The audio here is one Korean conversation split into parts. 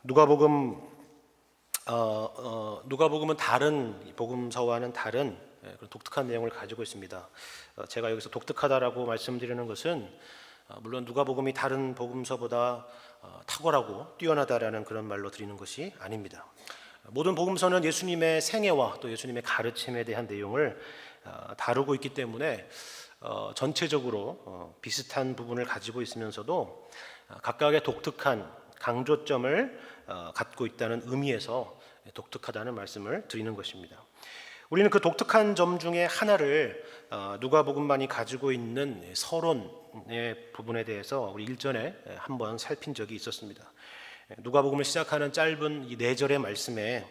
누가복음 누가복음은 다른 복음서와는 다른 그런 독특한 내용을 가지고 있습니다. 제가 여기서 독특하다라고 말씀드리는 것은 물론 누가복음이 다른 복음서보다 탁월하고 뛰어나다라는 그런 말로 드리는 것이 아닙니다. 모든 복음서는 예수님의 생애와 또 예수님의 가르침에 대한 내용을 다루고 있기 때문에 전체적으로 비슷한 부분을 가지고 있으면서도 각각의 독특한 강조점을 갖고 있다는 의미에서 독특하다는 말씀을 드리는 것입니다. 우리는 그 독특한 점 중에 하나를 누가복음만이 가지고 있는 서론의 부분에 대해서 우리 일전에 한번 살핀 적이 있었습니다. 누가복음을 시작하는 짧은 이 4절의 말씀에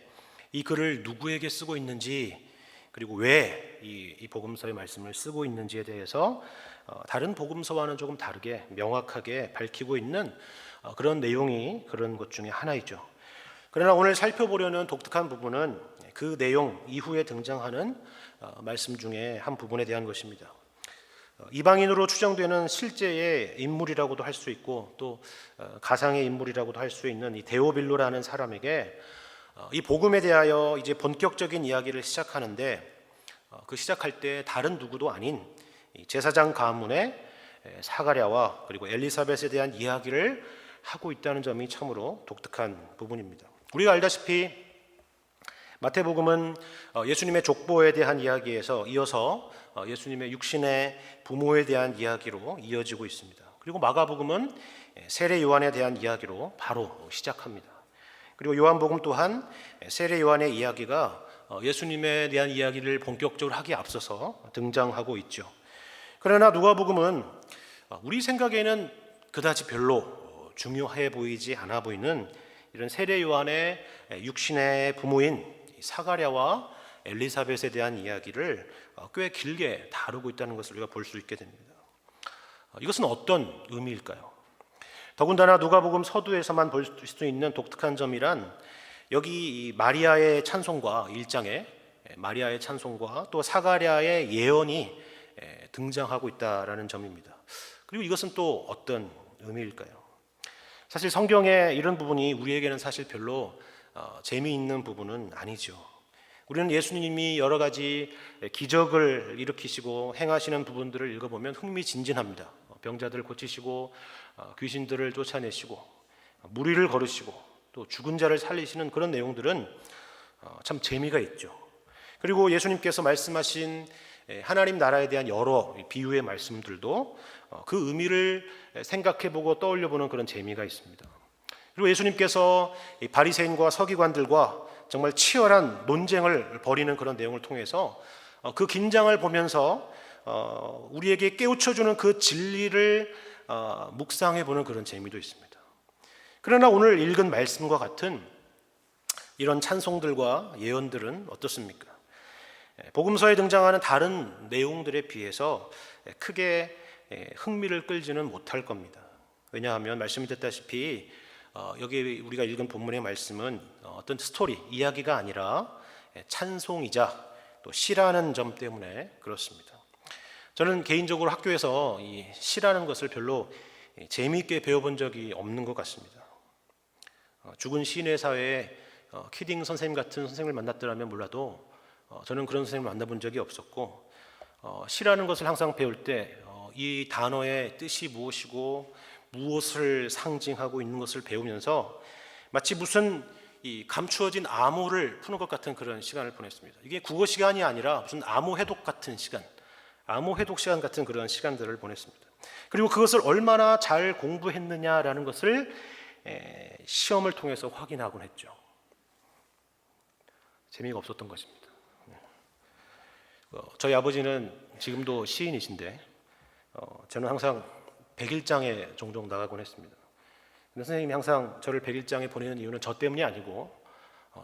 이 글을 누구에게 쓰고 있는지, 그리고 왜 이 복음서의 말씀을 쓰고 있는지에 대해서 다른 복음서와는 조금 다르게 명확하게 밝히고 있는 그런 내용이 그런 것 중에 하나이죠. 그러나 오늘 살펴보려는 독특한 부분은 그 내용 이후에 등장하는 말씀 중에 한 부분에 대한 것입니다. 이방인으로 추정되는 실제의 인물이라고도 할 수 있고 또 가상의 인물이라고도 할 수 있는 이 데오빌로라는 사람에게 이 복음에 대하여 이제 본격적인 이야기를 시작하는데, 그 시작할 때 다른 누구도 아닌 제사장 가문의 사가랴와 그리고 엘리사벳에 대한 이야기를 하고 있다는 점이 참으로 독특한 부분입니다. 우리가 알다시피 마태복음은 예수님의 족보에 대한 이야기에서 이어서 예수님의 육신의 부모에 대한 이야기로 이어지고 있습니다. 그리고 마가복음은 세례 요한에 대한 이야기로 바로 시작합니다. 그리고 요한복음 또한 세례 요한의 이야기가 예수님에 대한 이야기를 본격적으로 하기에 앞서서 등장하고 있죠. 그러나 누가복음은 우리 생각에는 그다지 별로 중요해 보이지 않아 보이는 이런 세례 요한의 육신의 부모인 사가랴와 엘리사벳에 대한 이야기를 꽤 길게 다루고 있다는 것을 우리가 볼 수 있게 됩니다. 이것은 어떤 의미일까요? 더군다나 누가복음 서두에서만 볼 수 있는 독특한 점이란 여기 이 마리아의 찬송과 1장에 마리아의 찬송과 또 사가랴의 예언이 등장하고 있다라는 점입니다. 그리고 이것은 또 어떤 의미일까요? 사실 성경의 이런 부분이 우리에게는 사실 별로 재미있는 부분은 아니죠. 우리는 예수님이 여러 가지 기적을 일으키시고 행하시는 부분들을 읽어보면 흥미진진합니다. 병자들을 고치시고 귀신들을 쫓아내시고 무리를 거르시고 또 죽은 자를 살리시는 그런 내용들은 참 재미가 있죠. 그리고 예수님께서 말씀하신 하나님 나라에 대한 여러 비유의 말씀들도 그 의미를 생각해보고 떠올려보는 그런 재미가 있습니다. 그리고 예수님께서 바리새인과 서기관들과 정말 치열한 논쟁을 벌이는 그런 내용을 통해서 그 긴장을 보면서 우리에게 깨우쳐주는 그 진리를 묵상해보는 그런 재미도 있습니다. 그러나 오늘 읽은 말씀과 같은 이런 찬송들과 예언들은 어떻습니까? 복음서에 등장하는 다른 내용들에 비해서 크게 흥미를 끌지는 못할 겁니다. 왜냐하면 말씀이 됐다시피 여기 우리가 읽은 본문의 말씀은 어떤 스토리, 이야기가 아니라 찬송이자 또 시라는 점 때문에 그렇습니다. 저는 개인적으로 학교에서 이 시라는 것을 별로 재미있게 배워본 적이 없는 것 같습니다. 죽은 시인의 사회에 키딩 선생님 같은 선생님을 만났더라면 몰라도 저는 그런 선생님을 만나본 적이 없었고, 시라는 것을 항상 배울 때 이 단어의 뜻이 무엇이고 무엇을 상징하고 있는 것을 배우면서 마치 무슨 이 감추어진 암호를 푸는 것 같은 그런 시간을 보냈습니다. 이게 국어 시간이 아니라 무슨 암호 해독 같은 시간, 암호 해독 시간 같은 그런 시간들을 보냈습니다. 그리고 그것을 얼마나 잘 공부했느냐라는 것을 시험을 통해서 확인하곤 했죠. 재미가 없었던 것입니다. 저희 아버지는 지금도 시인이신데 저는 항상 백일장에 종종 나가곤 했습니다. 근데 선생님이 항상 저를 백일장에 보내는 이유는 저 때문이 아니고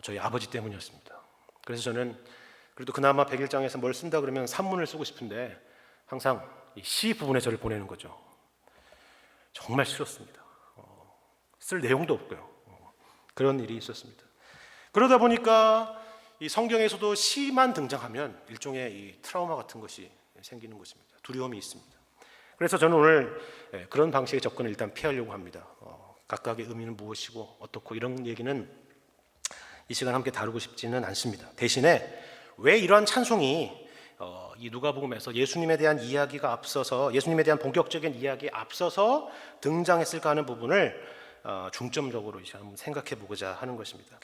저희 아버지 때문이었습니다. 그래서 저는 그래도 그나마 백일장에서 뭘 쓴다 그러면 산문을 쓰고 싶은데 항상 이 시 부분에 저를 보내는 거죠. 정말 싫었습니다. 쓸 내용도 없고요. 그런 일이 있었습니다. 그러다 보니까 이 성경에서도 시만 등장하면 일종의 이 트라우마 같은 것이 생기는 것입니다. 두려움이 있습니다. 그래서 저는 오늘 그런 방식의 접근을 일단 피하려고 합니다. 각각의 의미는 무엇이고 어떻고 이런 얘기는 이 시간 함께 다루고 싶지는 않습니다. 대신에 왜 이러한 찬송이 이 누가복음에서 예수님에 대한 이야기가 앞서서, 예수님에 대한 본격적인 이야기에 앞서서 등장했을까 하는 부분을 중점적으로 이제 한번 생각해 보고자 하는 것입니다.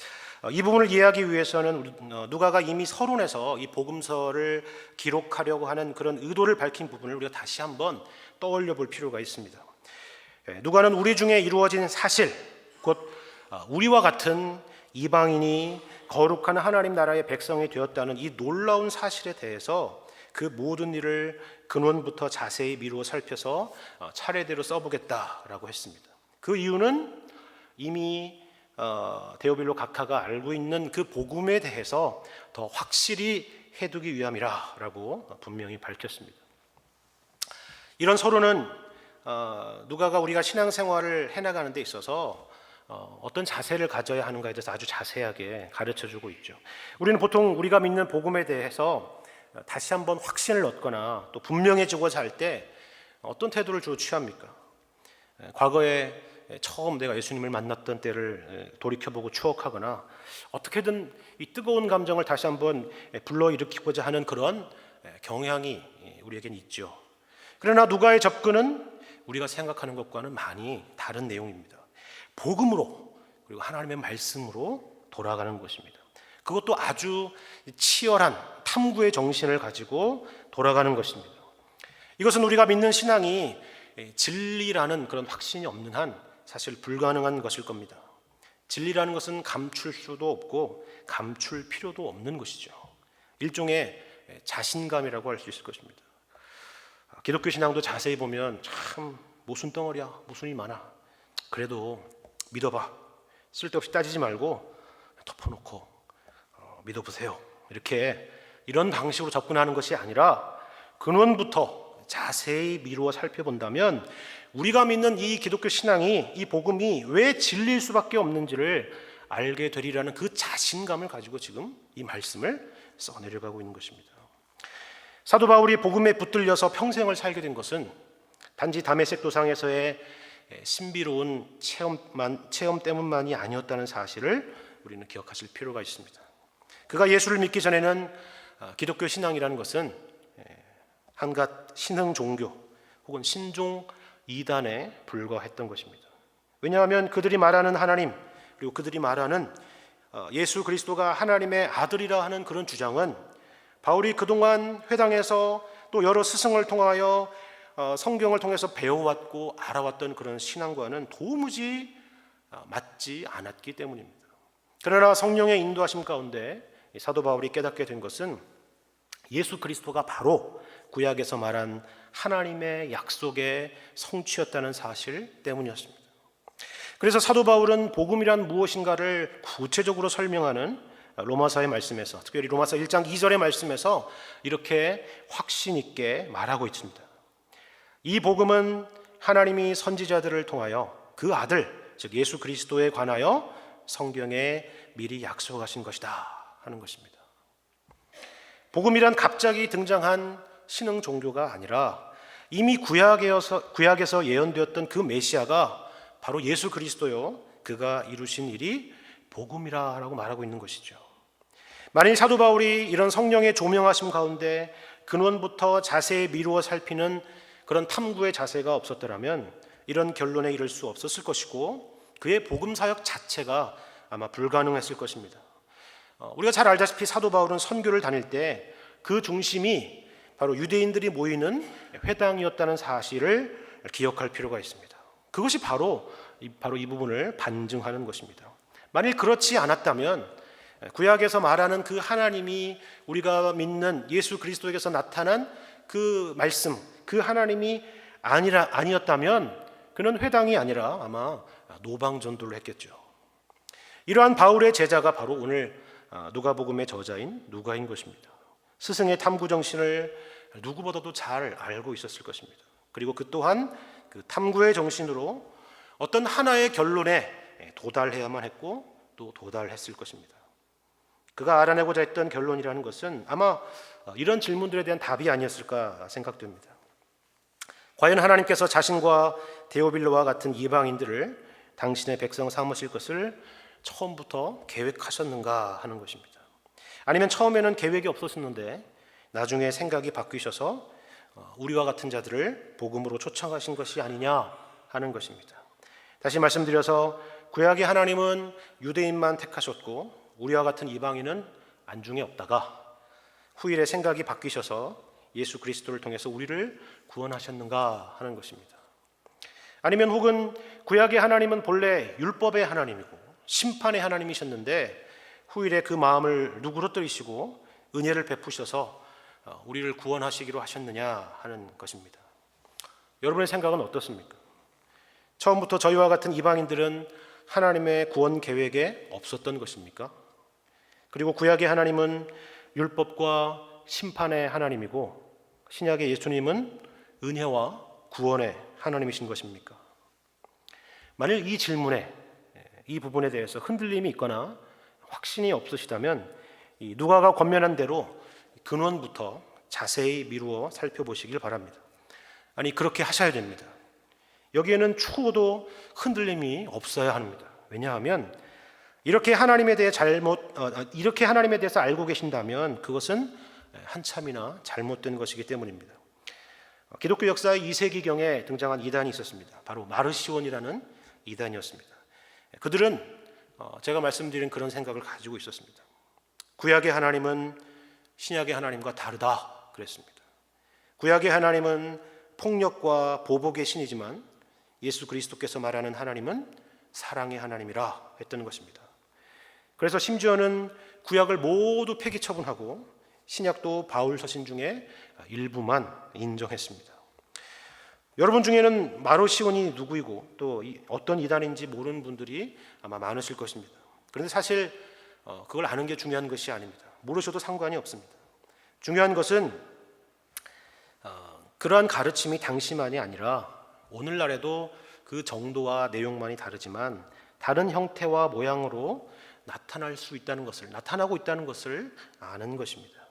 이 부분을 이해하기 위해서는 누가가 이미 서론에서 이 복음서를 기록하려고 하는 그런 의도를 밝힌 부분을 우리가 다시 한번 떠올려 볼 필요가 있습니다. 누가는 우리 중에 이루어진 사실, 곧 우리와 같은 이방인이 거룩한 하나님 나라의 백성이 되었다는 이 놀라운 사실에 대해서 그 모든 일을 근원부터 자세히 미루어 살펴서 차례대로 써보겠다라고 했습니다. 그 이유는 이미 데오빌로 각하가 알고 있는 그 복음에 대해서 더 확실히 해두기 위함이라고 분명히 밝혔습니다. 이런 서론은 누가가 우리가 신앙생활을 해나가는 데 있어서 어떤 자세를 가져야 하는가에 대해서 아주 자세하게 가르쳐주고 있죠. 우리는 보통 우리가 믿는 복음에 대해서 다시 한번 확신을 얻거나 또 분명해지고자 할 때 어떤 태도를 주로 취합니까? 과거에 처음 내가 예수님을 만났던 때를 돌이켜보고 추억하거나 어떻게든 이 뜨거운 감정을 다시 한번 불러일으키고자 하는 그런 경향이 우리에겐 있죠. 그러나 누가의 접근은 우리가 생각하는 것과는 많이 다른 내용입니다. 복음으로, 그리고 하나님의 말씀으로 돌아가는 것입니다. 그것도 아주 치열한 탐구의 정신을 가지고 돌아가는 것입니다. 이것은 우리가 믿는 신앙이 진리라는 그런 확신이 없는 한 사실 불가능한 것일 겁니다. 진리라는 것은 감출 수도 없고 감출 필요도 없는 것이죠. 일종의 자신감이라고 할 수 있을 것입니다. 기독교 신앙도 자세히 보면 참 모순덩어리야, 모순이 많아. 그래도 믿어봐. 쓸데없이 따지지 말고 덮어놓고 믿어보세요. 이런 방식으로 접근하는 것이 아니라 근원부터 자세히 미루어 살펴본다면 우리가 믿는 이 기독교 신앙이, 이 복음이 왜 진리일 수밖에 없는지를 알게 되리라는 그 자신감을 가지고 지금 이 말씀을 써내려가고 있는 것입니다. 사도 바울이 복음에 붙들려서 평생을 살게 된 것은 단지 다메섹 도상에서의 신비로운 체험 때문만이 아니었다는 사실을 우리는 기억하실 필요가 있습니다. 그가 예수를 믿기 전에는 기독교 신앙이라는 것은 한갓 신흥 종교 혹은 신종 이단에 불과했던 것입니다. 왜냐하면 그들이 말하는 하나님, 그리고 그들이 말하는 예수 그리스도가 하나님의 아들이라 하는 그런 주장은 바울이 그동안 회당에서 또 여러 스승을 통하여 성경을 통해서 배워왔고 알아왔던 그런 신앙과는 도무지 맞지 않았기 때문입니다. 그러나 성령의 인도하심 가운데 사도 바울이 깨닫게 된 것은 예수 그리스도가 바로 구약에서 말한 하나님의 약속의 성취였다는 사실 때문이었습니다. 그래서 사도 바울은 복음이란 무엇인가를 구체적으로 설명하는 로마서의 말씀에서, 특별히 로마서 1장 2절의 말씀에서 이렇게 확신 있게 말하고 있습니다. 이 복음은 하나님이 선지자들을 통하여 그 아들, 즉 예수 그리스도에 관하여 성경에 미리 약속하신 것이다 하는 것입니다. 복음이란 갑자기 등장한 신흥 종교가 아니라 이미 구약에서 예언되었던 그 메시아가 바로 예수 그리스도요, 그가 이루신 일이 복음이라고 말하고 있는 것이죠. 만일 사도 바울이 이런 성령의 조명하심 가운데 근원부터 자세히 미루어 살피는 그런 탐구의 자세가 없었더라면 이런 결론에 이를 수 없었을 것이고 그의 복음 사역 자체가 아마 불가능했을 것입니다. 우리가 잘 알다시피 사도 바울은 선교를 다닐 때 그 중심이 바로 유대인들이 모이는 회당이었다는 사실을 기억할 필요가 있습니다. 그것이 바로 이 부분을 반증하는 것입니다. 만일 그렇지 않았다면 구약에서 말하는 그 하나님이 우리가 믿는 예수 그리스도에게서 나타난 그 말씀, 그 하나님이 아니었다면 그는 회당이 아니라 아마 노방전도를 했겠죠. 이러한 바울의 제자가 바로 오늘 누가복음의 저자인 누가인 것입니다. 스승의 탐구 정신을 누구보다도 잘 알고 있었을 것입니다. 그리고 그 또한 그 탐구의 정신으로 어떤 하나의 결론에 도달해야만 했고 또 도달했을 것입니다. 그가 알아내고자 했던 결론이라는 것은 아마 이런 질문들에 대한 답이 아니었을까 생각됩니다. 과연 하나님께서 자신과 데오빌로와 같은 이방인들을 당신의 백성 삼으실 것을 처음부터 계획하셨는가 하는 것입니다. 아니면 처음에는 계획이 없었는데 나중에 생각이 바뀌셔서 우리와 같은 자들을 복음으로 초청하신 것이 아니냐 하는 것입니다. 다시 말씀드려서 구약의 하나님은 유대인만 택하셨고 우리와 같은 이방인은 안중에 없다가 후일에 생각이 바뀌셔서 예수 그리스도를 통해서 우리를 구원하셨는가 하는 것입니다. 아니면 혹은 구약의 하나님은 본래 율법의 하나님이고 심판의 하나님이셨는데 후일에 그 마음을 누그러뜨리시고 은혜를 베푸셔서 우리를 구원하시기로 하셨느냐 하는 것입니다. 여러분의 생각은 어떻습니까? 처음부터 저희와 같은 이방인들은 하나님의 구원 계획에 없었던 것입니까? 그리고 구약의 하나님은 율법과 심판의 하나님이고 신약의 예수님은 은혜와 구원의 하나님이신 것입니까? 만일 이 질문에, 이 부분에 대해서 흔들림이 있거나 확신이 없으시다면 이 누가가 권면한 대로 근원부터 자세히 미루어 살펴보시길 바랍니다. 아니, 그렇게 하셔야 됩니다. 여기에는 추호도 흔들림이 없어야 합니다. 왜냐하면 이렇게 하나님에 대해서 알고 계신다면 그것은 한참이나 잘못된 것이기 때문입니다. 기독교 역사의 2세기경에 등장한 이단이 있었습니다. 바로 마르시온이라는 이단이었습니다. 그들은 제가 말씀드린 그런 생각을 가지고 있었습니다. 구약의 하나님은 신약의 하나님과 다르다 그랬습니다. 구약의 하나님은 폭력과 보복의 신이지만 예수 그리스도께서 말하는 하나님은 사랑의 하나님이라 했던 것입니다. 그래서 심지어는 구약을 모두 폐기 처분하고 신약도 바울 서신 중에 일부만 인정했습니다. 여러분 중에는 마르시온이 누구이고 또 어떤 이단인지 모르는 분들이 아마 많으실 것입니다. 그런데 사실 그걸 아는 게 중요한 것이 아닙니다. 모르셔도 상관이 없습니다. 중요한 것은 그러한 가르침이 당시만이 아니라 오늘날에도 그 정도와 내용만이 다르지만 다른 형태와 모양으로 나타나고 있다는 것을 아는 것입니다.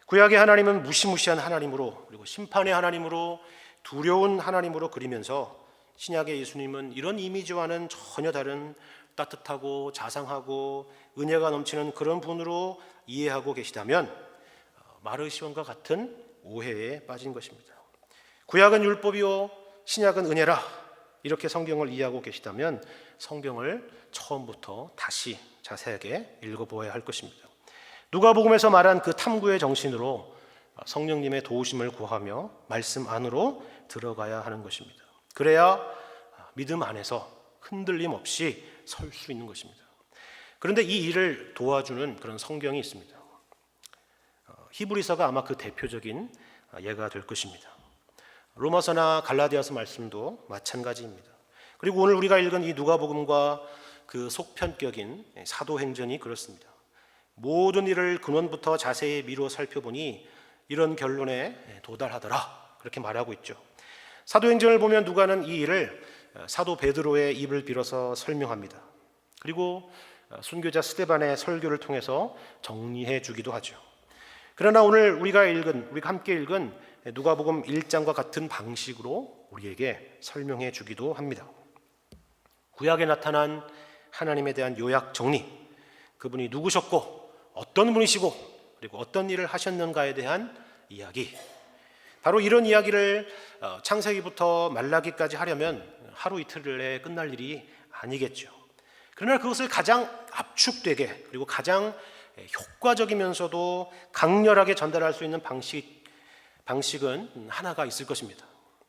구약의 하나님은 무시무시한 하나님으로 그리고 심판의 하나님으로 두려운 하나님으로 그리면서 신약의 예수님은 이런 이미지와는 전혀 다른 따뜻하고 자상하고 은혜가 넘치는 그런 분으로 이해하고 계시다면 마르시온과 같은 오해에 빠진 것입니다. 구약은 율법이요 신약은 은혜라 이렇게 성경을 이해하고 계시다면 성경을 처음부터 다시 자세하게 읽어보아야 할 것입니다. 누가복음에서 말한 그 탐구의 정신으로 성령님의 도우심을 구하며 말씀 안으로 들어가야 하는 것입니다. 그래야 믿음 안에서 흔들림 없이 설 수 있는 것입니다. 그런데 이 일을 도와주는 그런 성경이 있습니다. 히브리서가 아마 그 대표적인 예가 될 것입니다. 로마서나 갈라디아서 말씀도 마찬가지입니다. 그리고 오늘 우리가 읽은 이 누가복음과 그 속편격인 사도행전이 그렇습니다. 모든 일을 근원부터 자세히 미루어 살펴보니 이런 결론에 도달하더라 그렇게 말하고 있죠. 사도행전을 보면 누가는 이 일을 사도 베드로의 입을 빌어서 설명합니다. 그리고 순교자 스데반의 설교를 통해서 정리해 주기도 하죠. 그러나 오늘 우리가 함께 읽은 누가복음 1장과 같은 방식으로 우리에게 설명해 주기도 합니다. 구약에 나타난 하나님에 대한 요약 정리, 그분이 누구셨고 어떤 분이시고 그리고 어떤 일을 하셨는가에 대한 이야기, 바로 이런 이야기를 창세기부터 말라기까지 하려면 하루 이틀에 끝날 일이 아니겠죠. 그러나 그것을 가장 압축되게 그리고 가장 효과적이면서도 강렬하게 전달할 수 있는 방식은 하나가 있을 것입니다.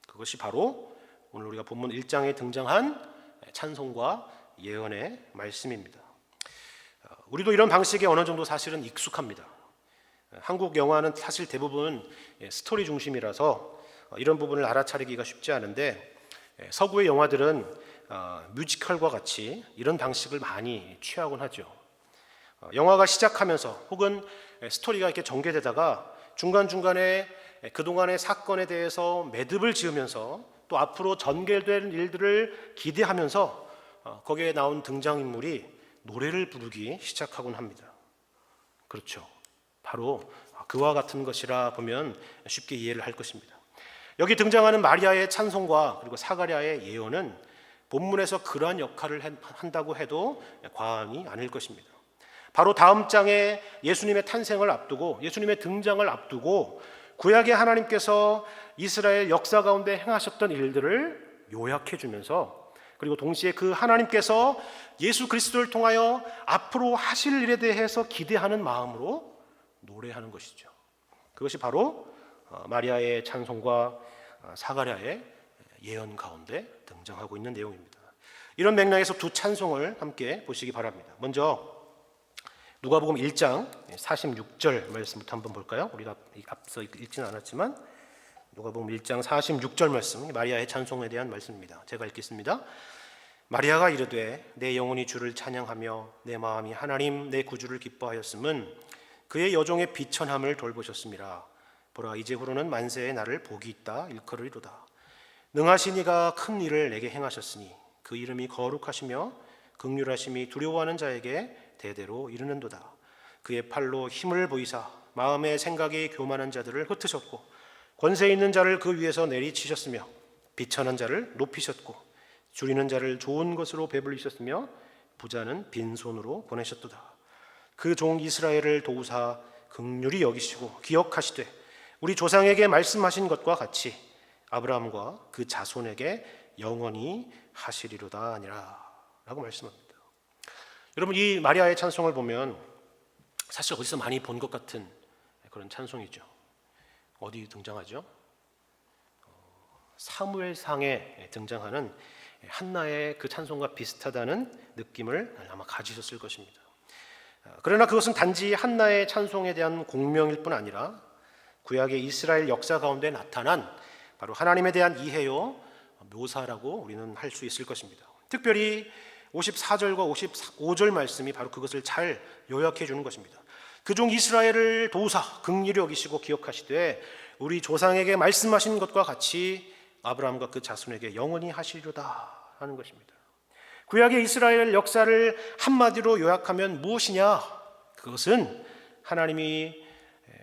그것이 바로 오늘 우리가 본문 1장에 등장한 찬송과 예언의 말씀입니다. 우리도 이런 방식에 어느 정도 사실은 익숙합니다. 한국 영화는 사실 대부분 스토리 중심이라서 이런 부분을 알아차리기가 쉽지 않은데 서구의 영화들은 뮤지컬과 같이 이런 방식을 많이 취하곤 하죠. 영화가 시작하면서 혹은 스토리가 이렇게 전개되다가 중간중간에 그동안의 사건에 대해서 매듭을 지으면서 또 앞으로 전개될 일들을 기대하면서 거기에 나온 등장인물이 노래를 부르기 시작하곤 합니다. 그렇죠. 바로 그와 같은 것이라 보면 쉽게 이해를 할 것입니다. 여기 등장하는 마리아의 찬송과 그리고 사가랴의 예언은 본문에서 그러한 역할을 한다고 해도 과언이 아닐 것입니다. 바로 다음 장에 예수님의 탄생을 앞두고, 예수님의 등장을 앞두고 구약의 하나님께서 이스라엘 역사 가운데 행하셨던 일들을 요약해 주면서, 그리고 동시에 그 하나님께서 예수 그리스도를 통하여 앞으로 하실 일에 대해서 기대하는 마음으로 노래하는 것이죠. 그것이 바로 마리아의 찬송과 사가랴의 예언 가운데 등장하고 있는 내용입니다. 이런 맥락에서 두 찬송을 함께 보시기 바랍니다. 먼저 누가복음 1장 46절 말씀부터 한번 볼까요? 우리가 앞서 읽지는 않았지만 누가복음 1장 46절 말씀, 마리아의 찬송에 대한 말씀입니다. 제가 읽겠습니다. 마리아가 이르되 내 영혼이 주를 찬양하며 내 마음이 하나님 내 구주를 기뻐하였음은 그의 여종의 비천함을 돌보셨음이라. 보라 이제후로는 만세의 나를 복이 있다 일컬으리로다. 능하신 이가 큰 일을 내게 행하셨으니 그 이름이 거룩하시며 긍휼하심이 두려워하는 자에게 대대로 이르는도다. 그의 팔로 힘을 보이사 마음의 생각이 교만한 자들을 흩으셨고 권세 있는 자를 그 위에서 내리치셨으며 비천한 자를 높이셨고 줄이는 자를 좋은 것으로 배불리셨으며 부자는 빈손으로 보내셨도다. 그 종 이스라엘을 도우사 긍휼히 여기시고 기억하시되 우리 조상에게 말씀하신 것과 같이 아브라함과 그 자손에게 영원히 하시리로다 하니라 라고 말씀합니다. 여러분, 이 마리아의 찬송을 보면 사실 어디서 많이 본 것 같은 그런 찬송이죠. 어디 등장하죠? 사무엘상에 등장하는 한나의 그 찬송과 비슷하다는 느낌을 아마 가지셨을 것입니다. 그러나 그것은 단지 한나의 찬송에 대한 공명일 뿐 아니라 구약의 이스라엘 역사 가운데 나타난 바로 하나님에 대한 이해요 묘사라고 우리는 할 수 있을 것입니다. 특별히 54절과 55절 말씀이 바로 그것을 잘 요약해 주는 것입니다. 그 종 이스라엘을 도우사 긍휼히 여기시고 기억하시되 우리 조상에게 말씀하신 것과 같이 아브라함과 그 자손에게 영원히 하시리로다 하는 것입니다. 구약의 이스라엘 역사를 한마디로 요약하면 무엇이냐? 그것은 하나님이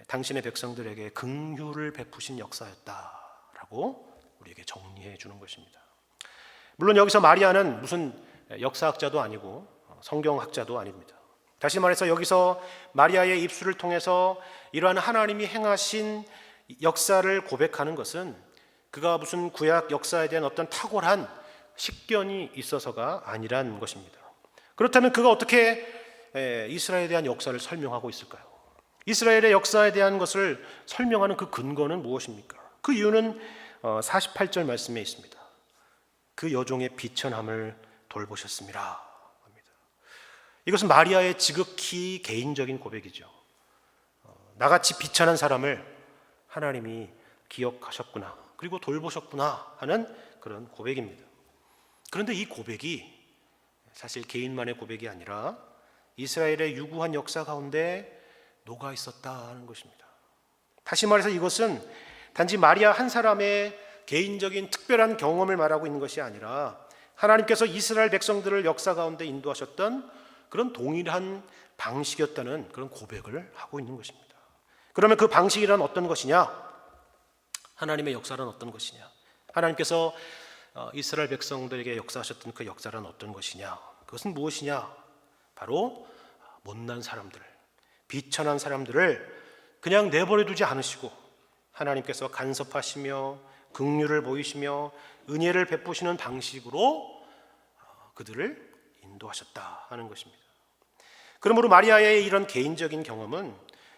당신의 백성들에게 긍휼을 베푸신 역사였다라고 우리에게 정리해 주는 것입니다. 물론 여기서 마리아는 무슨 역사학자도 아니고 성경학자도 아닙니다. 다시 말해서 여기서 마리아의 입술을 통해서 이러한 하나님이 행하신 역사를 고백하는 것은 그가 무슨 구약 역사에 대한 어떤 탁월한 식견이 있어서가 아니란 것입니다. 그렇다면 그가 어떻게 이스라엘에 대한 역사를 설명하고 있을까요? 이스라엘의 역사에 대한 것을 설명하는 그 근거는 무엇입니까? 그 이유는 48절 말씀에 있습니다. 그 여종의 비천함을 돌보셨습니다 합니다. 이것은 마리아의 지극히 개인적인 고백이죠. 나같이 비천한 사람을 하나님이 기억하셨구나, 그리고 돌보셨구나 하는 그런 고백입니다. 그런데 이 고백이 사실 개인만의 고백이 아니라 이스라엘의 유구한 역사 가운데 녹아 있었다 하는 것입니다. 다시 말해서 이것은 단지 마리아 한 사람의 개인적인 특별한 경험을 말하고 있는 것이 아니라 하나님께서 이스라엘 백성들을 역사 가운데 인도하셨던 그런 동일한 방식이었다는 그런 고백을 하고 있는 것입니다. 그러면 그 방식이란 어떤 것이냐? 하나님의 역사란 어떤 것이냐? 하나님께서 이스라엘 백성들에게 역사하셨던 그 역사란 어떤 것이냐? 그것은 무엇이냐? 바로 못난 사람들, 비천한 사람들을 그냥 내버려 두지 않으시고 하나님께서 간섭하시며 긍휼을 보이시며 은혜를 베푸시는 방식으로 그들을 인도하셨다 하는 것입니다. 그러므로 마리아의 이런 개인적인 경험은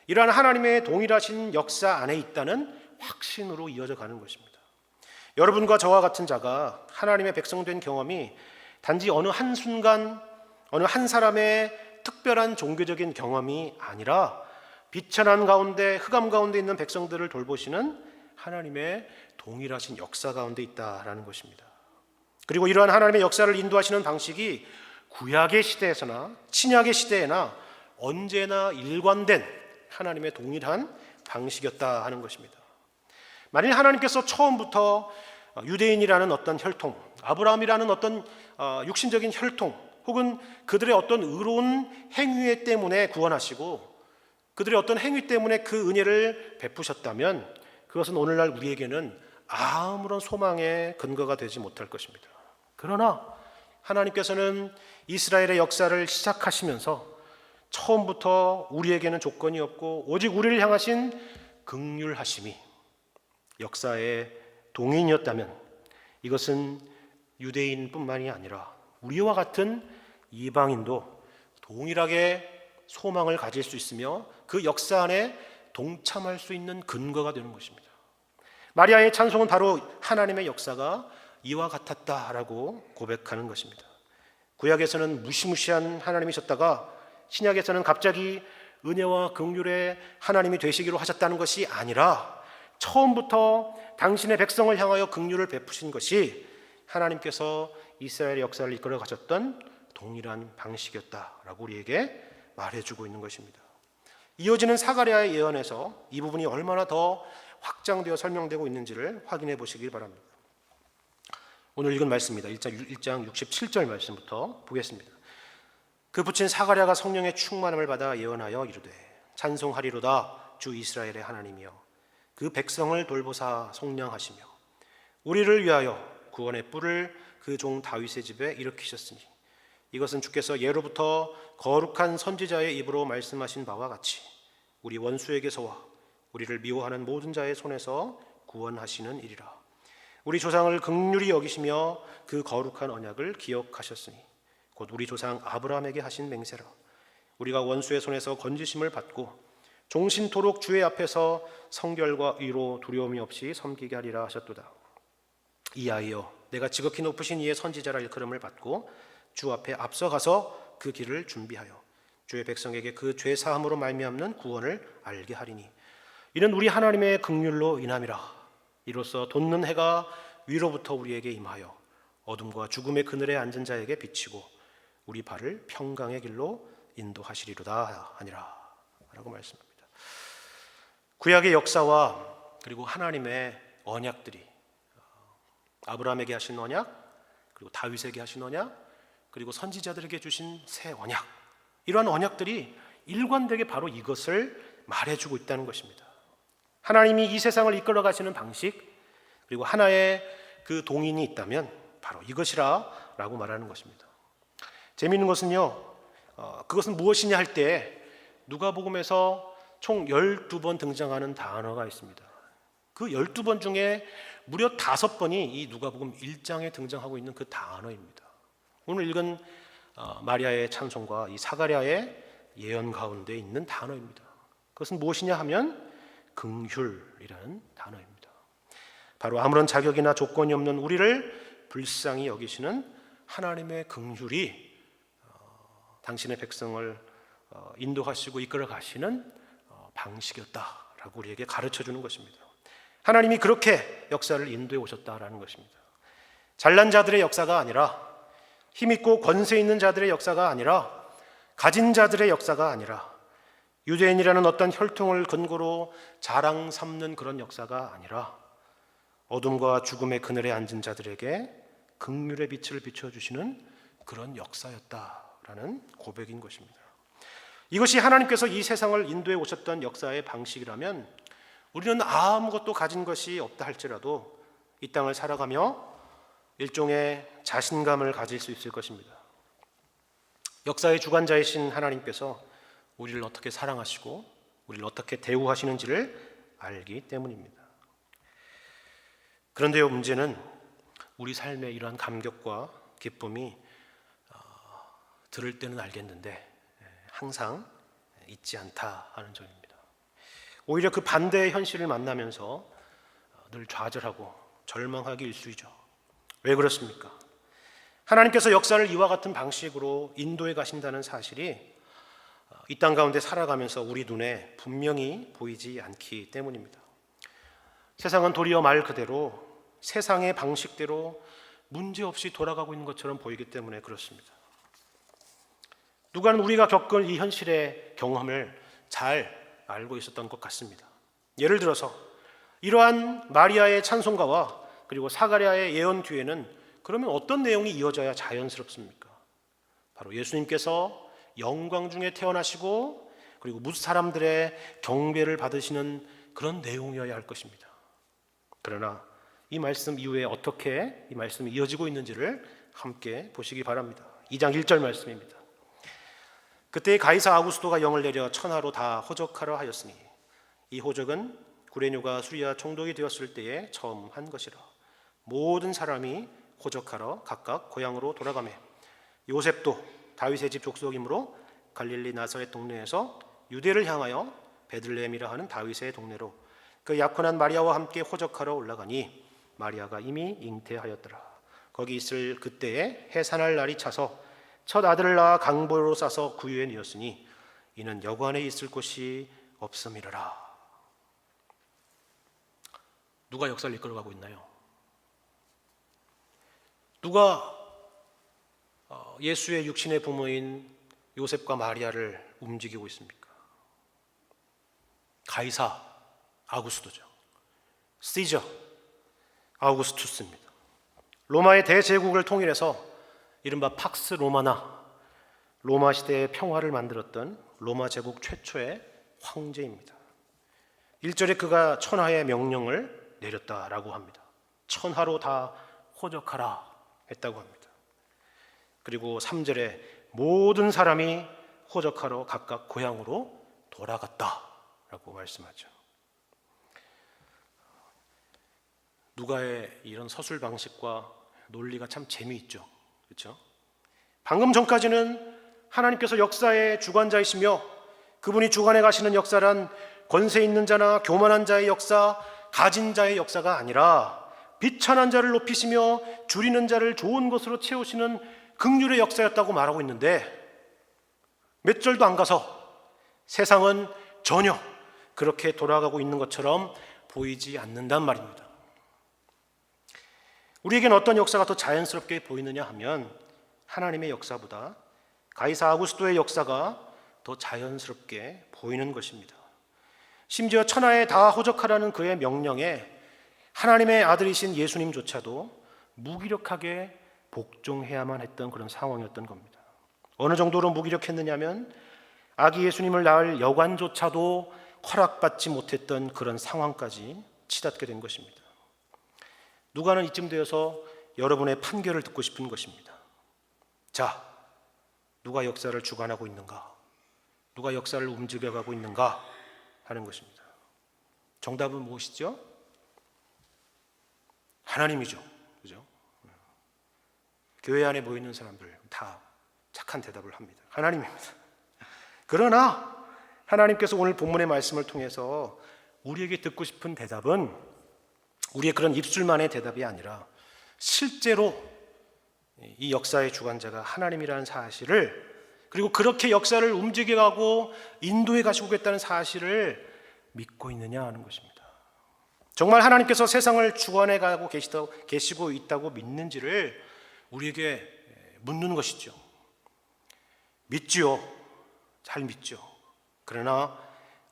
이러한 하나님의 동일하신 역사 안에 있다는 확신으로 이어져 가는 것입니다. 여러분과 저와 같은 자가 하나님의 백성된 경험이 단지 어느 한순간 어느 한 사람의 특별한 종교적인 경험이 아니라 비천한 가운데 흑암 가운데 있는 백성들을 돌보시는 하나님의 동일하신 역사 가운데 있다라는 것입니다. 그리고 이러한 하나님의 역사를 인도하시는 방식이 구약의 시대에서나 신약의 시대에나 언제나 일관된 하나님의 동일한 방식이었다 하는 것입니다. 만일 하나님께서 처음부터 유대인이라는 어떤 혈통, 아브라함이라는 어떤 육신적인 혈통, 혹은 그들의 어떤 의로운 행위 때문에 구원하시고 그들의 어떤 행위 때문에 그 은혜를 베푸셨다면 그것은 오늘날 우리에게는 아무런 소망의 근거가 되지 못할 것입니다. 그러나 하나님께서는 이스라엘의 역사를 시작하시면서 처음부터 우리에게는 조건이 없고 오직 우리를 향하신 긍휼하심이 역사의 동인이었다면 이것은 유대인뿐만이 아니라 우리와 같은 이방인도 동일하게 소망을 가질 수 있으며 그 역사 안에 동참할 수 있는 근거가 되는 것입니다. 마리아의 찬송은 바로 하나님의 역사가 이와 같았다라고 고백하는 것입니다. 구약에서는 무시무시한 하나님이셨다가 신약에서는 갑자기 은혜와 긍휼의 하나님이 되시기로 하셨다는 것이 아니라 처음부터 당신의 백성을 향하여 긍휼을 베푸신 것이 하나님께서 이스라엘의 역사를 이끌어 가셨던 동일한 방식이었다라고 우리에게 말해주고 있는 것입니다. 이어지는 사가랴의 예언에서 이 부분이 얼마나 더 확장되어 설명되고 있는지를 확인해 보시길 바랍니다. 오늘 읽은 말씀입니다. 1장 67절 말씀부터 보겠습니다. 그 붙인 사가랴가 성령의 충만함을 받아 예언하여 이르되 찬송하리로다 주 이스라엘의 하나님이여 그 백성을 돌보사 속량하시며 우리를 위하여 구원의 뿔을 그 종 다윗의 집에 일으키셨으니 이것은 주께서 예로부터 거룩한 선지자의 입으로 말씀하신 바와 같이 우리 원수에게서와 우리를 미워하는 모든 자의 손에서 구원하시는 일이라. 우리 조상을 긍휼히 여기시며 그 거룩한 언약을 기억하셨으니 곧 우리 조상 아브라함에게 하신 맹세라. 우리가 원수의 손에서 건지심을 받고 종신토록 주의 앞에서 성결과 의로 두려움이 없이 섬기게 하리라 하셨도다. 이하여 내가 지극히 높으신 이의 선지자라 일컬음을 받고 주 앞에 앞서가서 그 길을 준비하여 주의 백성에게 그 죄 사함으로 말미암는 구원을 알게 하리니 이는 우리 하나님의 긍휼로 인함이라. 이로써 돋는 해가 위로부터 우리에게 임하여 어둠과 죽음의 그늘에 앉은 자에게 비치고 우리 발을 평강의 길로 인도하시리로다 하니라 라고 말씀합니다. 구약의 역사와 그리고 하나님의 언약들이 아브라함에게 하신 언약, 그리고 다윗에게 하신 언약, 그리고 선지자들에게 주신 새 언약, 이러한 언약들이 일관되게 바로 이것을 말해주고 있다는 것입니다. 하나님이 이 세상을 이끌어 가시는 방식, 그리고 하나의 그 동인이 있다면 바로 이것이라 라고 말하는 것입니다. 재미있는 것은요, 그것은 무엇이냐 할 때 누가복음에서 총 12번 등장하는 단어가 있습니다. 그 12번 중에 무려 5번이 이 누가복음 1장에 등장하고 있는 그 단어입니다. 오늘 읽은 마리아의 찬송과 이 사가랴의 예언 가운데 있는 단어입니다. 그것은 무엇이냐 하면 긍휼이라는 단어입니다. 바로 아무런 자격이나 조건이 없는 우리를 불쌍히 여기시는 하나님의 긍휼이 당신의 백성을 인도하시고 이끌어 가시는 방식이었다라고 우리에게 가르쳐 주는 것입니다. 하나님이 그렇게 역사를 인도해 오셨다라는 것입니다. 잘난 자들의 역사가 아니라, 힘있고 권세 있는 자들의 역사가 아니라, 가진 자들의 역사가 아니라, 유대인이라는 어떤 혈통을 근거로 자랑 삼는 그런 역사가 아니라 어둠과 죽음의 그늘에 앉은 자들에게 긍휼의 빛을 비춰주시는 그런 역사였다라는 고백인 것입니다. 이것이 하나님께서 이 세상을 인도해 오셨던 역사의 방식이라면 우리는 아무것도 가진 것이 없다 할지라도 이 땅을 살아가며 일종의 자신감을 가질 수 있을 것입니다. 역사의 주관자이신 하나님께서 우리를 어떻게 사랑하시고 우리를 어떻게 대우하시는지를 알기 때문입니다. 그런데요, 문제는 우리 삶의 이러한 감격과 기쁨이 들을 때는 알겠는데 항상 있지 않다 하는 점입니다. 오히려 그 반대의 현실을 만나면서 늘 좌절하고 절망하기 일쑤이죠. 왜 그렇습니까? 하나님께서 역사를 이와 같은 방식으로 인도해 가신다는 사실이 이 땅 가운데 살아가면서 우리 눈에 분명히 보이지 않기 때문입니다. 세상은 도리어 말 그대로 세상의 방식대로 문제없이 돌아가고 있는 것처럼 보이기 때문에 그렇습니다. 누가는 우리가 겪을 이 현실의 경험을 잘 알고 있었던 것 같습니다. 예를 들어서 이러한 마리아의 찬송가와 그리고 사가랴의 예언 뒤에는 그러면 어떤 내용이 이어져야 자연스럽습니까? 바로 예수님께서 영광 중에 태어나시고 그리고 무수 사람들의 경배를 받으시는 그런 내용이어야 할 것입니다. 그러나 이 말씀 이후에 어떻게 이 말씀이 이어지고 있는지를 함께 보시기 바랍니다. 2장 1절 말씀입니다. 그때 가이사 아구스도가 영을 내려 천하로 다 호적하려 하였으니 이 호적은 구레뇨가 수리아 총독이 되었을 때에 처음 한 것이라. 모든 사람이 호적하러 각각 고향으로 돌아가매 요셉도 다윗의 집 족속이므로 갈릴리 나사렛 동네에서 유대를 향하여 베들레헴이라 하는 다윗의 동네로 그 약혼한 마리아와 함께 호적하러 올라가니 마리아가 이미 잉태하였더라. 거기 있을 그때에 해산할 날이 차서 첫 아들을 낳아 강보로 싸서 구유에 뉘었으니 이는 여관에 있을 곳이 없음이라라. 누가 역사를 이끌어가고 있나요? 누가 예수의 육신의 부모인 요셉과 마리아를 움직이고 있습니까? 가이사 아구스도죠. 시저 아우구스투스입니다. 로마의 대제국을 통일해서 이른바 팍스 로마나 로마 시대의 평화를 만들었던 로마 제국 최초의 황제입니다. 1절에 그가 천하의 명령을 내렸다라고 합니다. 천하로 다 호적하라 했다고 합니다. 그리고 3절에 모든 사람이 호적하러 각각 고향으로 돌아갔다라고 말씀하죠. 누가의 이런 서술 방식과 논리가 참 재미있죠. 그렇죠? 방금 전까지는 하나님께서 역사의 주관자이시며 그분이 주관해 가시는 역사란 권세 있는 자나 교만한 자의 역사, 가진 자의 역사가 아니라 비천한 자를 높이시며 줄이는 자를 좋은 것으로 채우시는 긍휼의 역사였다고 말하고 있는데 몇 절도 안 가서 세상은 전혀 그렇게 돌아가고 있는 것처럼 보이지 않는단 말입니다. 우리에겐 어떤 역사가 더 자연스럽게 보이느냐 하면 하나님의 역사보다 가이사 아구스도의 역사가 더 자연스럽게 보이는 것입니다. 심지어 천하에 다 호적하라는 그의 명령에 하나님의 아들이신 예수님조차도 무기력하게 복종해야만 했던 그런 상황이었던 겁니다. 어느 정도로 무기력했느냐면 아기 예수님을 낳을 여관조차도 허락받지 못했던 그런 상황까지 치닫게 된 것입니다. 누가는 이쯤 되어서 여러분의 판결을 듣고 싶은 것입니다. 자, 누가 역사를 주관하고 있는가? 누가 역사를 움직여가고 있는가? 하는 것입니다. 정답은 무엇이죠? 하나님이죠. 그죠? 교회 안에 모이는 사람들 다 착한 대답을 합니다. 하나님입니다. 그러나 하나님께서 오늘 본문의 말씀을 통해서 우리에게 듣고 싶은 대답은 우리의 그런 입술만의 대답이 아니라 실제로 이 역사의 주관자가 하나님이라는 사실을, 그리고 그렇게 역사를 움직여가고 인도해 가시고 있다는 사실을 믿고 있느냐 하는 것입니다. 정말 하나님께서 세상을 주관해 가고 계시고 있다고 믿는지를 우리에게 묻는 것이죠. 믿지요. 잘 믿죠. 그러나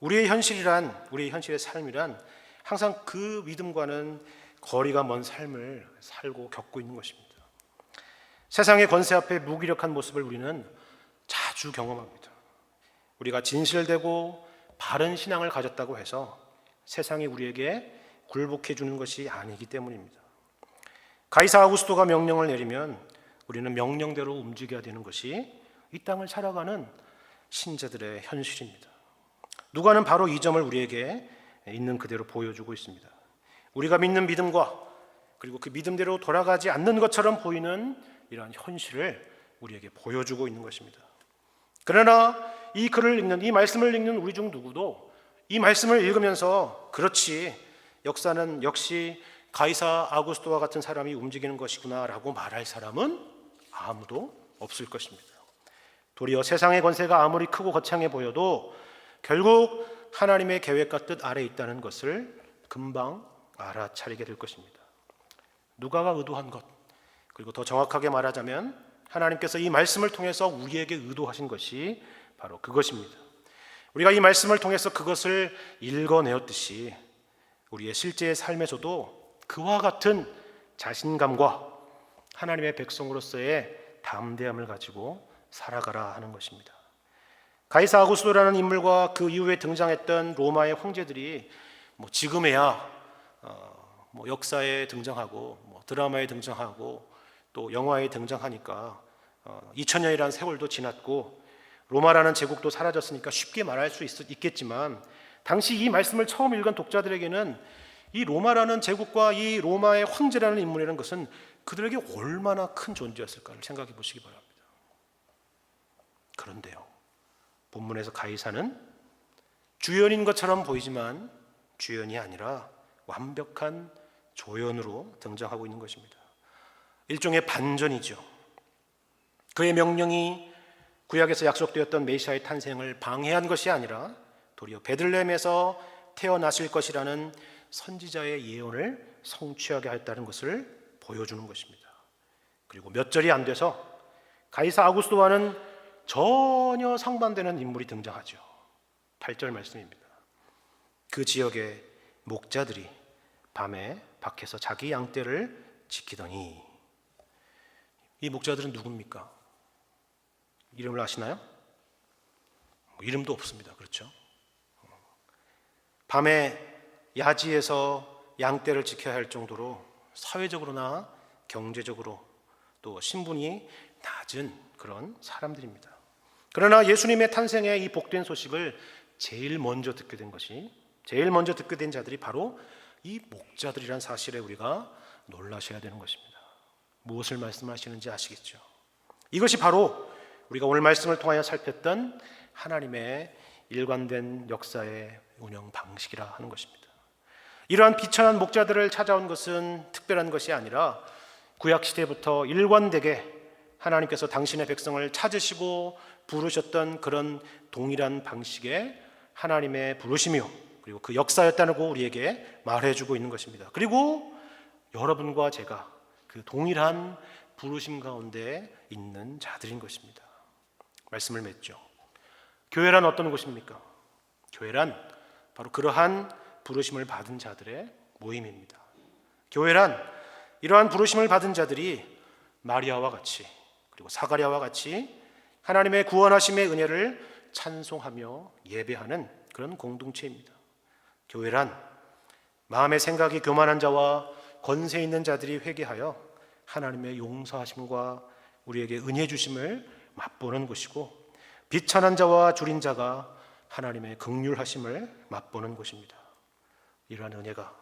우리의 현실의 삶이란 항상 그 믿음과는 거리가 먼 삶을 살고 겪고 있는 것입니다. 세상의 권세 앞에 무기력한 모습을 우리는 자주 경험합니다. 우리가 진실되고 바른 신앙을 가졌다고 해서 세상이 우리에게 굴복해 주는 것이 아니기 때문입니다. 가이사 아구스도가 명령을 내리면 우리는 명령대로 움직여야 되는 것이 이 땅을 살아가는 신자들의 현실입니다. 누가는 바로 이 점을 우리에게 있는 그대로 보여주고 있습니다. 우리가 믿는 믿음과 그리고 그 믿음대로 돌아가지 않는 것처럼 보이는 이러한 현실을 우리에게 보여주고 있는 것입니다. 그러나 이 글을 읽는, 이 말씀을 읽는 우리 중 누구도 이 말씀을 읽으면서 그렇지, 역사는 역시 가이사 아구스도와 같은 사람이 움직이는 것이구나 라고 말할 사람은 아무도 없을 것입니다. 도리어 세상의 권세가 아무리 크고 거창해 보여도 결국 하나님의 계획과 뜻 아래에 있다는 것을 금방 알아차리게 될 것입니다. 누가가 의도한 것, 그리고 더 정확하게 말하자면 하나님께서 이 말씀을 통해서 우리에게 의도하신 것이 바로 그것입니다. 우리가 이 말씀을 통해서 그것을 읽어내었듯이 우리의 실제의 삶에서도 그와 같은 자신감과 하나님의 백성으로서의 담대함을 가지고 살아가라 하는 것입니다. 가이사 아구스도라는 인물과 그 이후에 등장했던 로마의 황제들이 지금에야 역사에 등장하고 드라마에 등장하고 또 영화에 등장하니까 2000년이라는 세월도 지났고 로마라는 제국도 사라졌으니까 쉽게 말할 수 있겠지만 당시 이 말씀을 처음 읽은 독자들에게는 이 로마라는 제국과 이 로마의 황제라는 인물이라는 것은 그들에게 얼마나 큰 존재였을까를 생각해 보시기 바랍니다. 그런데요, 본문에서 가이사는 주연인 것처럼 보이지만 주연이 아니라 완벽한 조연으로 등장하고 있는 것입니다. 일종의 반전이죠. 그의 명령이 구약에서 약속되었던 메시아의 탄생을 방해한 것이 아니라 도리어 베들레헴에서 태어나실 것이라는 선지자의 예언을 성취하게 하였다는 것을 보여주는 것입니다. 그리고 몇 절이 안 돼서 가이사 아구스토와는 전혀 상반되는 인물이 등장하죠. 8절 말씀입니다. 그 지역의 목자들이 밤에 밖에서 자기 양떼를 지키더니, 이 목자들은 누굽니까? 이름을 아시나요? 이름도 없습니다. 그렇죠? 밤에 야지에서 양떼를 지켜야 할 정도로 사회적으로나 경제적으로 또 신분이 낮은 그런 사람들입니다. 그러나 예수님의 탄생의 이 복된 소식을 제일 먼저 듣게 된 자들이 바로 이 목자들이란 사실에 우리가 놀라셔야 되는 것입니다. 무엇을 말씀하시는지 아시겠죠? 이것이 바로 우리가 오늘 말씀을 통하여 살폈던 하나님의 일관된 역사의 운영 방식이라 하는 것입니다. 이러한 비천한 목자들을 찾아온 것은 특별한 것이 아니라 구약시대부터 일관되게 하나님께서 당신의 백성을 찾으시고 부르셨던 그런 동일한 방식의 하나님의 부르심이요, 그리고 그 역사였다는 거 우리에게 말해주고 있는 것입니다. 그리고 여러분과 제가 그 동일한 부르심 가운데 있는 자들인 것입니다. 말씀을 맺죠. 교회란 어떤 곳입니까? 교회란 바로 그러한 부르심을 받은 자들의 모임입니다. 교회란 이러한 부르심을 받은 자들이 마리아와 같이, 그리고 사가랴와 같이 하나님의 구원하심의 은혜를 찬송하며 예배하는 그런 공동체입니다. 교회란 마음의 생각이 교만한 자와 권세 있는 자들이 회개하여 하나님의 용서하심과 우리에게 은혜 주심을 맛보는 곳이고, 비천한 자와 줄인 자가 하나님의 긍휼하심을 맛보는 곳입니다. 이러한 은혜가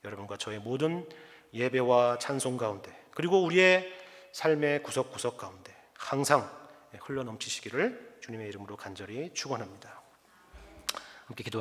여러분과 저의 모든 예배와 찬송 가운데, 그리고 우리의 삶의 구석구석 가운데 항상 흘러넘치시기를 주님의 이름으로 간절히 축원합니다. 함께 기도.